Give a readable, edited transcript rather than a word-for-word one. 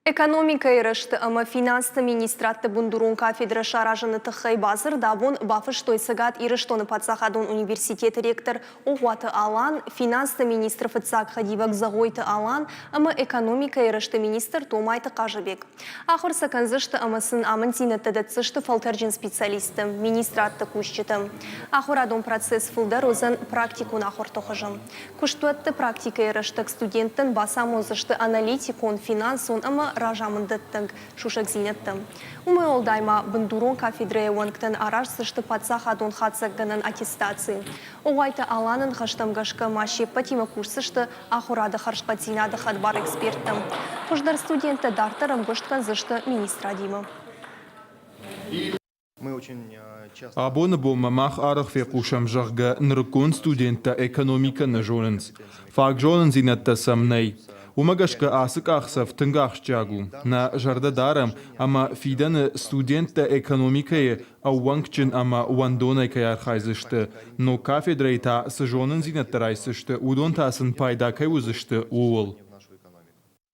Экономика ирышты, ама финансты министратты бундурун кафедра шаражыны тыхай базыр дабун бафыш тойсыгат ирыштоны патсахадун университет ректор уғуаты алан, финансты министр фыцак хадивак загойты алан, ама экономика ирышты министр томайты кажыбек. Ахыр саканзышты амасын амантины тадатсышты фалтерджин специалисты, министратты кушчыты. Ахыр адон процесс фылдар озан практикун ахыр тохыжым. Куштуатты практика ирыштык студенттын басамозышты аналитикун, финансун, ама ражамындыттың шушак зинеттім. Умы олдайма бұндурун кафедре уанктын арашсышты патсах адон хатсакданын аттестации. Оғайты аланын хаштамгашка маши патима курсышты ахурады харшпатинады хадбар эксперттім. Хождар студенты дартарым гошткан зышты министра димы. Абоны бома мах арах фекушам жахга нркун студента экономика на жоненс. Фак жоненс инатта самней. Умагашка асык ахсав тынгах чагу. На жардадарам ама фиданы студента экономикае ауанкчин ама уандонайкай архайзышты. Но кафедрейта сажонен зинаттарайсышты удонтасын пайдакай узышты уол.